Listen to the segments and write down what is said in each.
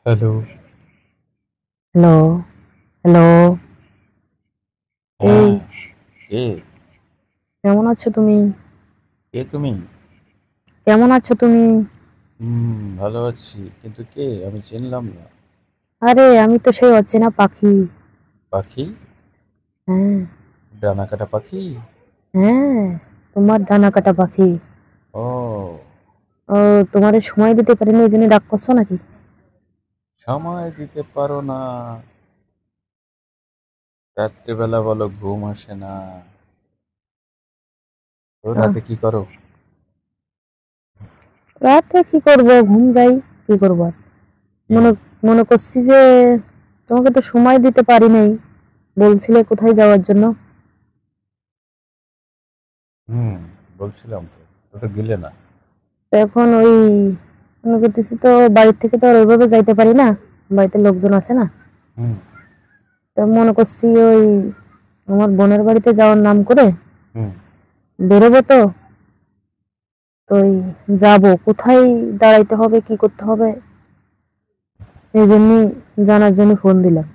Hello. Hello, hello. এই হ্যাঁ, কে? কেমন আছো তুমি? কে তুমি? কেমন আছো তুমি? ভালো আছি। কিন্তু কে? আমি চিনলাম না। আরে আমি তো সেই অচেনা পাখি। পাখি? হ্যাঁ, ডানা কাটা পাখি? হ্যাঁ, তোমার ডানা কাটা পাখি। ও, ও, তোমারে সময় দিতে পারিনি এই জন্য রাগ করছো নাকি? সময় দিতে পারো না। রাত্রিবেলা বলো ঘুম আসে না। তো আহ, রাতে কি করো? রাতে কি করব, ঘুম যাই। কি করব আর? কি? মনে মনে করছি যে তোমাকে তো সময় দিতে পারি নাই। বলছিলে কোথায় যাওয়ার জন্য। হুম, বলছিলাম তো। তো তো গেলে না। তো এখন ওই মনে করতেছি তো বাড়ির থেকে তো আর ওইভাবে যাইতে পারি না। বাড়িতে লোকজন আছে না। হুম, তা মনে করছি ওই আমার বোনের বাড়িতে যাওয়ার নাম করে হুম। বেরোবো তো। তো ওই যাবো, কোথায় দাঁড়াইতে হবে, কি করতে হবে, এই জন্যই জানার জন্য ফোন দিলাম। ও,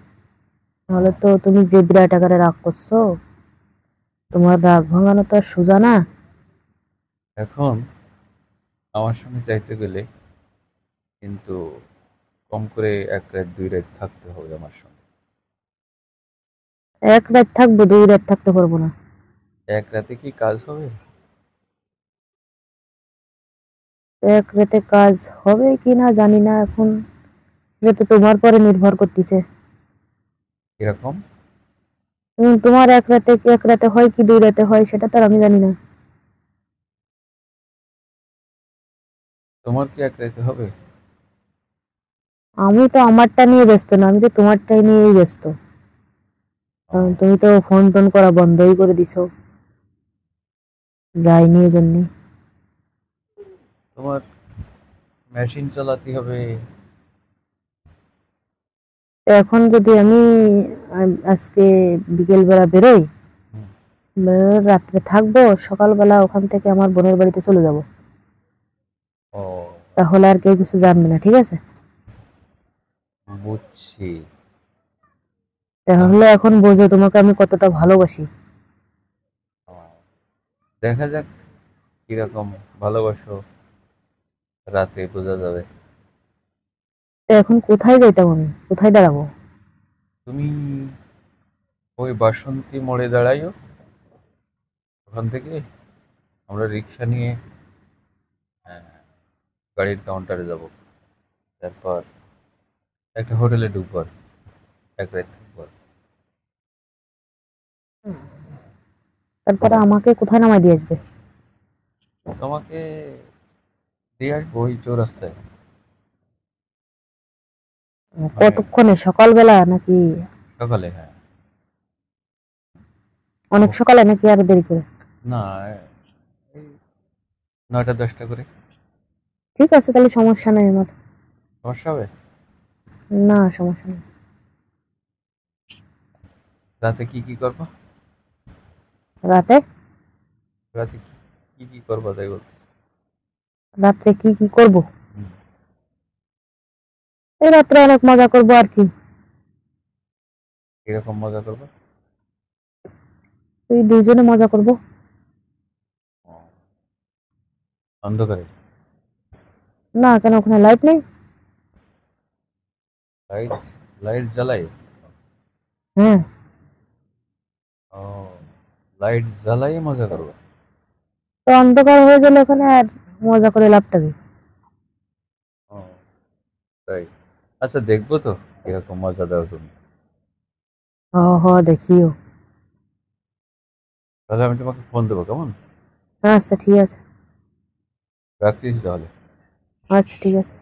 নাহলে তো তুমি যে বিরাট আকারে রাগ করছো, তোমার রাগ ভাঙানো তো আর সোজা না। এখন আমার সঙ্গে যাইতে গেলে কিন্তু কম করে 1 রাত 2 রাত থাকতে হবে আমার সঙ্গে। এক রাত থাকবো, দুই রাত থাকতে পারবো না। 1 রাতে কি কাজ হবে? এক রাতে কাজ হবে কি না জানি না এখন। এটা তো তোমার পরে নির্ভর করতেছে। এরকম? তোমার এক রাতে হয় কি দুই রাতে হয় সেটা তো আর আমি জানি না। তোমার কি 1 রাতে হবে? আমি তো আমারটা নিয়ে ব্যস্ত না, আমি তো তোমারটাই নিয়েই ব্যস্ত। কারণ ও, তুমি তো ফোন টোন করা বন্ধই করে দিছো, যাইনি এজন্য। তোমার মেশিন চালাতে হবে। তো এখন যদি আমি আজকে বিকেল বেলা বেরোই, হুম, রাত্রে থাকবো, সকালবেলা ওখান থেকে আমার বোনের বাড়িতে চলে যাব। ও, তাহলে আর কেউ কিছু জানবে না, ঠিক আছে? বুঝছি। তাহলে এখন বোঝো তোমাকে আমি কতটা ভালোবাসি। ও, দেখা যাক কিরকম ভালোবাসো, রাতে বোঝা যাবে। তো এখন কোথায় যাইতাম, আমি কোথায় দাঁড়াবো? তুমি ওই বাসন্তী মোড়ে দাঁড়াইও। ওখান থেকে আমরা রিক্সা নিয়ে আহ, গাড়ির কাউন্টারে যাব। তারপর একটা হোটেলে ঢুকবো আর 1 রাত থাকবো আর। তারপরে আমাকে কোথায় নামাই দিয়ে আসবে? তোমাকে দিয়ে আসবো ওই চৌরাস্তায়। ওখানে কতক্ষণে, সকালবেলা নাকি? সকালে, হ্যাঁ। অনেক ও, সকালে নাকি আরো দেরি করে? না, এই 9টা 10টা করে। ঠিক আছে, তাহলে সমস্যা নাই আমার। সমস্যা হবে? না, সমস্যা নেই। রাতে কি কি করবো? রাতে? রাতে কি কি কি করবো তাই বলতেছি। রাত্রে কি কি করব? হুম, এই রাত্রে অনেক মজা করব আর কি। কিরকম মজা করবো? এই দুইজনে মজা করব। ও, অন্ধকারে? না, কেন ওখানে লাইট নেই? লাইট লাইট জ্বালাই? হ্যাঁ। ও, লাইট জ্বালাই মজা করবো? তো অন্ধকার হয়ে গেলে ওখানে আর মজা করে লাভটা কি? ও, তাই? আচ্ছা, দেখবো তো কিরকম মজা দাও তুমি। হ হ, দেখিও। তাহলে আমি তোমাকে ফোন দেবো, কেমন? আচ্ছা ঠিক আছে। রাখতেছি তাহলে। আচ্ছা ঠিক আছে।